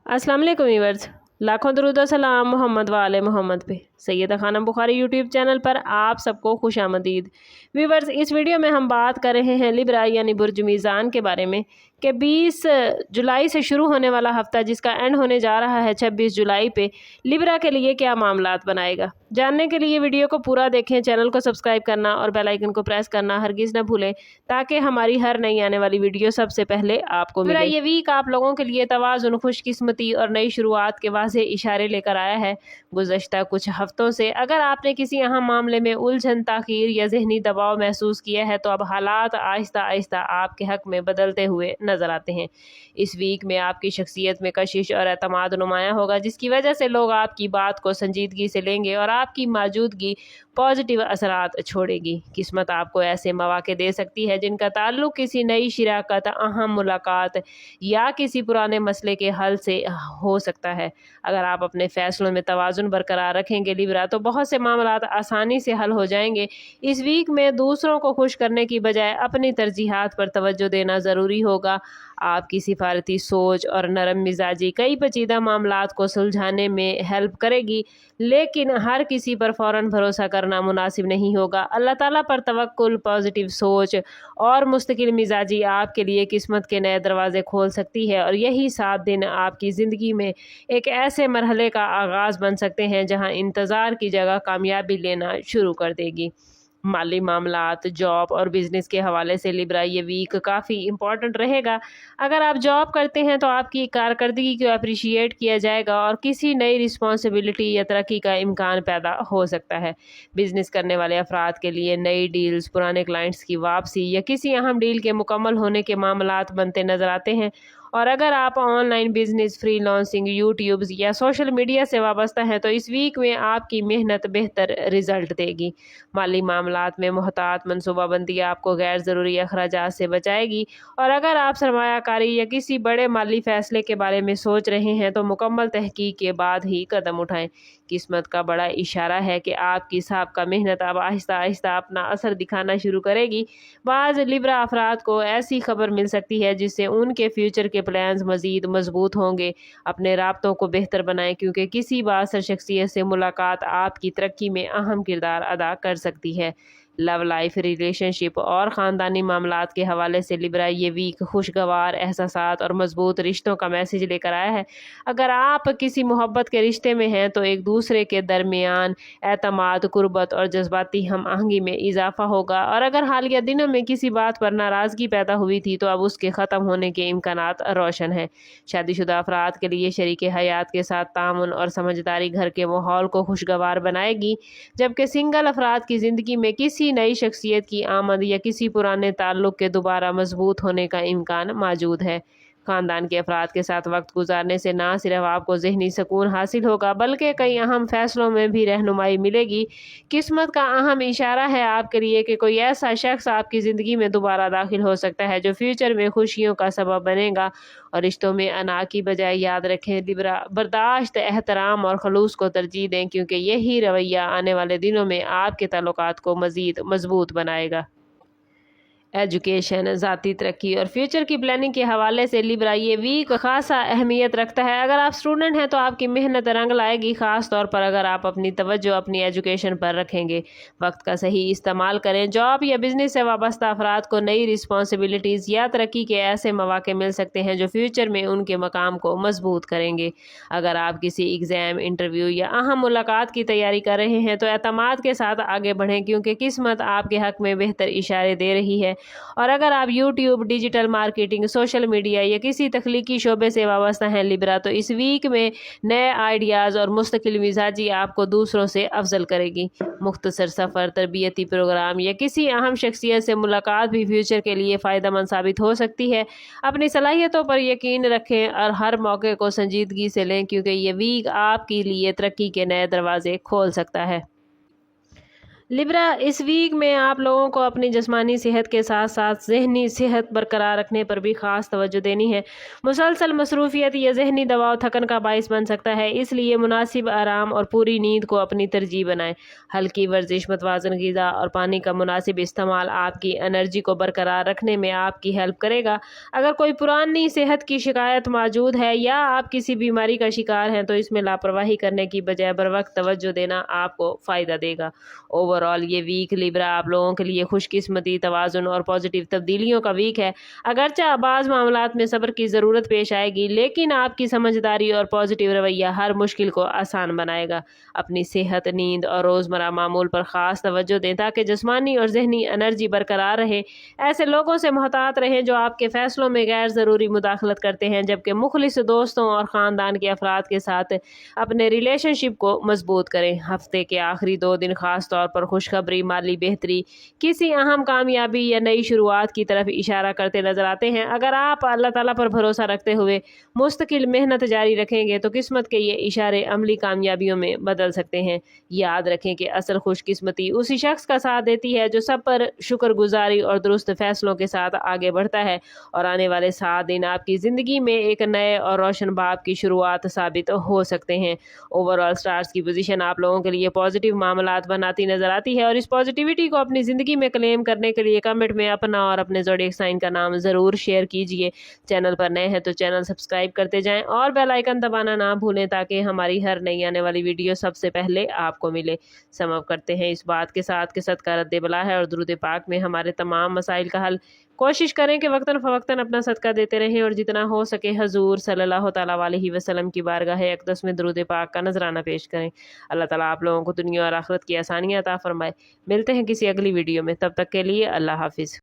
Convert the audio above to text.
अस्सलाम वालेकुम व्यूअर्स, लाखों दरूद और सलाम मोहम्मद वाले मोहम्मद पे। सैयदा खानम बुखारी यूट्यूब चैनल पर आप सबको खुश आमदीद। व्यूअर्स, इस वीडियो में हम बात कर रहे हैं लिब्रा यानी बुर्ज मीज़ान के बारे में कि 20 जुलाई से शुरू होने वाला हफ्ता जिसका एंड होने जा रहा है 26 जुलाई पे, लिब्रा के लिए क्या मामलात बनाएगा। जानने के लिए वीडियो को पूरा देखें, चैनल को सब्सक्राइब करना और बेल आइकन को प्रेस करना हरगिज़ न भूलें ताकि हमारी हर नई आने वाली वीडियो सबसे पहले आपको मिले। ये वीक आप लोगों के लिए तवाज़ुन, खुशकिस्मती और नई शुरुआत के वाज़ेह इशारे लेकर आया है। गुज़श्ता कुछ हफ्तों से अगर आपने किसी अहम मामले में उलझन, ताख़ीर या ज़हनी दबाव महसूस किया है तो अब हालात आहिस्ता आहिस्ता आपके हक़ में बदलते हुए नज़र आते हैं। इस वीक में आपकी शख्सियत में कशिश और एतमाद नुमायाँ होगा, जिसकी वजह से लोग आपकी बात को संजीदगी से लेंगे और आपकी मौजूदगी पॉजिटिव असरात छोड़ेगी। किस्मत आपको ऐसे मौके दे सकती है जिनका ताल्लुक किसी नई शिराकत, अहम मुलाकात या किसी पुराने मसले के हल से हो सकता है। अगर आप अपने फैसलों में तवाज़ुन बरकरार रखेंगे लिब्रा, तो बहुत से मामलात आसानी से हल हो जाएंगे। इस वीक में दूसरों को खुश करने की बजाय अपनी तरजीहात पर तवज्जो देना ज़रूरी होगा। आपकी सिफारती सोच और नरम मिजाजी कई पेचीदा मामलात को सुलझाने में हेल्प करेगी, लेकिन हर किसी पर फ़ौरन भरोसा करना मुनासिब नहीं होगा। अल्लाह ताला पर तवक्कुल, पॉजिटिव सोच और मुस्तकिल मिजाजी आपके लिए किस्मत के नए दरवाजे खोल सकती है और यही 7 दिन आपकी ज़िंदगी में एक ऐसे मरहले का आगाज़ बन सकते हैं जहां इंतज़ार की जगह कामयाबी लेना शुरू कर देगी। माली मामलात, जॉब और बिज़नेस के हवाले से लिब्रा ये वीक काफ़ी इम्पॉर्टेंट रहेगा। अगर आप जॉब करते हैं तो आपकी कारकर्दगी को अप्रिशिएट किया जाएगा और किसी नई रिस्पॉन्सिबिलिटी या तरक्की का इम्कान पैदा हो सकता है। बिज़नेस करने वाले अफराद के लिए नई डील्स, पुराने क्लाइंट्स की वापसी या किसी अहम डील के मुकम्मल होने के मामलात बनते नज़र आते हैं। और अगर आप ऑनलाइन बिजनेस, फ्रीलांसिंग, यूट्यूब या सोशल मीडिया से वाबस्ता हैं तो इस वीक में आपकी मेहनत बेहतर रिजल्ट देगी। माली मामलात में मोहतात मनसूबाबंदी आपको गैर ज़रूरी अखराजात से बचाएगी और अगर आप सरमायाकारी या किसी बड़े माली फैसले के बारे में सोच रहे हैं तो मुकम्मल तहकीक के बाद ही कदम उठाएं। किस्मत का बड़ा इशारा है कि आपकी साबका मेहनत अब आहिस्ता आहिस्ता अपना असर दिखाना शुरू करेगी। बाज़ लिब्रा अफराद को ऐसी खबर मिल सकती है जिससे उनके फ्यूचर के प्लान्स मज़ीद मजबूत होंगे। अपने राब्तों को बेहतर बनाएं क्योंकि किसी बासर शख्सियत से मुलाकात आपकी तरक्की में अहम किरदार अदा कर सकती है। लव लाइफ, रिलेशनशिप और ख़ानदानी मामलात के हवाले से लिब्रा ये वीक खुशगवार एहसासात और मजबूत रिश्तों का मैसेज लेकर आया है। अगर आप किसी मोहब्बत के रिश्ते में हैं तो एक दूसरे के दरमियान एतमाद, कुर्बत और जज्बाती हम आहंगी में इजाफा होगा और अगर हालिया दिनों में किसी बात पर नाराज़गी पैदा हुई थी तो अब उसके ख़त्म होने के इम्कानात रोशन हैं। शादीशुदा अफराद के लिए शरीक हयात के साथ तामुन और समझदारी घर के माहौल को खुशगवार बनाएगी, जबकि सिंगल अफराद की ज़िंदगी में किसी नई शख्सियत की आमद या किसी पुराने ताल्लुक के दोबारा मजबूत होने का इम्कान मौजूद है। ख़ानदान के अफराद के साथ वक्त गुजारने से ना सिर्फ आपको ज़हनी सुकून हासिल होगा बल्कि कई अहम फैसलों में भी रहनुमाई मिलेगी। किस्मत का अहम इशारा है आपके लिए कि कोई ऐसा शख्स आपकी ज़िंदगी में दोबारा दाखिल हो सकता है जो फ्यूचर में खुशियों का सबब बनेगा। और रिश्तों में अना की बजाय याद रखें लिब्रा, बर्दाश्त, एहतराम और खलूस को तरजीह दें क्योंकि यही रवैया आने वाले दिनों में आपके ताल्लुकात को मज़ीद मजबूत बनाएगा। एजुकेशन, ज़ाती तरक्की और फ्यूचर की प्लानिंग के हवाले से लिब्रा ये वीक खासा अहमियत रखता है। अगर आप स्टूडेंट हैं तो आपकी मेहनत रंग लाएगी, ख़ास तौर पर अगर आप अपनी तवज्जो अपनी एजुकेशन पर रखेंगे। वक्त का सही इस्तेमाल करें। जॉब या बिज़नेस से वाबस्ता अफराद को नई रिस्पॉन्सिबिलिटीज़ या तरक्की के ऐसे मौके मिल सकते हैं जो फ्यूचर में उनके मकाम को मजबूत करेंगे। अगर आप किसी एग्ज़ाम, इंटरव्यू या अहम मुलाकात की तैयारी कर रहे हैं तो एतमाद के साथ आगे बढ़ें क्योंकि किस्मत आपके हक़ में बेहतर इशारे दे रही है। और अगर आप YouTube, digital marketing, social media या किसी तख्लीकी शोबे से वाबस्ता हैं लिब्रा, तो इस वीक में नए आइडियाज़ और मुस्तकिल मिजाजी आपको दूसरों से अफजल करेगी। मुख्तसर सफ़र, तरबियती प्रोग्राम या किसी अहम शख्सियत से मुलाकात भी फ्यूचर के लिए फ़ायदेमंद साबित हो सकती है। अपनी सलाहियतों पर यकीन रखें और हर मौके को संजीदगी से लें क्योंकि ये वीक आपके लिए तरक्की के नए दरवाजे खोल सकता है। लिब्रा, इस वीक में आप लोगों को अपनी जिस्मानी सेहत के साथ साथ ज़हनी सेहत बरकरार रखने पर भी ख़ास तवज्जो देनी है। मुसलसल मसरूफियत या ज़हनी दबाव थकन का बाइस बन सकता है, इसलिए मुनासिब आराम और पूरी नींद को अपनी तरजीह बनाएं। हल्की वर्जिश, मतवाज़न ग़िज़ा और पानी का मुनासिब इस्तेमाल आपकी एनर्जी को बरकरार रखने में आपकी हेल्प करेगा। अगर कोई पुरानी सेहत की शिकायत मौजूद है या आप किसी बीमारी का शिकार हैं तो इसमें लापरवाही करने की बजाय बर वक्त तवज्जो देना आपको फ़ायदा देगा। ओवरऑल ये वीक लिब्रा आप लोगों के लिए खुशकिस्मती, तवाज़ुन और पॉजिटिव तब्दीलियों का वीक है। अगरचे बाज़ मामलात में सब्र की ज़रूरत पेश आएगी, लेकिन आपकी समझदारी और पॉजिटिव रवैया हर मुश्किल को आसान बनाएगा। अपनी सेहत, नींद और रोज़मर्रा मामूल पर ख़ास तवज्जो दें ताकि जिस्मानी और ज़हनी एनर्जी बरकरार रहे। ऐसे लोगों से मोहतात रहें जो आपके फ़ैसलों में गैर ज़रूरी मुदाखलत करते हैं, जबकि मुखलिस दोस्तों और ख़ानदान के अफराद के साथ अपने रिलेशनशिप को मजबूत करें। हफ्ते के आखिरी 2 दिन खास तौर पर खुशखबरी, माली बेहतरी, किसी अहम कामयाबी या नई शुरुआत की तरफ इशारा करते नजर आते हैं। अगर आप अल्लाह ताला पर भरोसा रखते हुए मुस्तकिल मेहनत जारी रखेंगे तो किस्मत के ये इशारे अमली कामयाबियों में बदल सकते हैं। याद रखें कि असल खुशकिस्मती उसी शख्स का साथ देती है जो सब पर शुक्रगुजारी और दुरुस्त फैसलों के साथ आगे बढ़ता है, और आने वाले 7 दिन आपकी ज़िंदगी में एक नए और रोशन बाब की शुरुआत साबित हो सकते हैं। ओवरऑल स्टार्स की पोजीशन आप लोगों के लिए पॉजिटिव मामलात बनाती नजर आती है, और इस पॉजिटिविटी को अपनी ज़िंदगी में क्लेम करने के लिए कमेंट में अपना और अपने ज़ोडिएक साइन का नाम ज़रूर शेयर कीजिए। चैनल पर नए हैं तो चैनल सब्सक्राइब करते जाएं और बेल आइकन दबाना ना भूलें ताकि हमारी हर नई आने वाली वीडियो सबसे पहले आपको मिले। समाप्त करते हैं इस बात के साथ कि सदका रद्द बला है और दुरूद पाक में हमारे तमाम मसाइल का हल। कोशिश करें कि वक्तन फ़वक्तन अपना सदका देते रहें और जितना हो सके हजूर सल्लल्लाहु तआला अलैहि वसल्लम की बारगाह अक़दस में दुरूद पाक का नजराना पेश करें। अल्लाह ताला आप लोगों को दुनिया और आखिरत की आसानियाँ अता फरमाए। मिलते हैं किसी अगली वीडियो में, तब तक के लिए अल्लाह हाफिज़।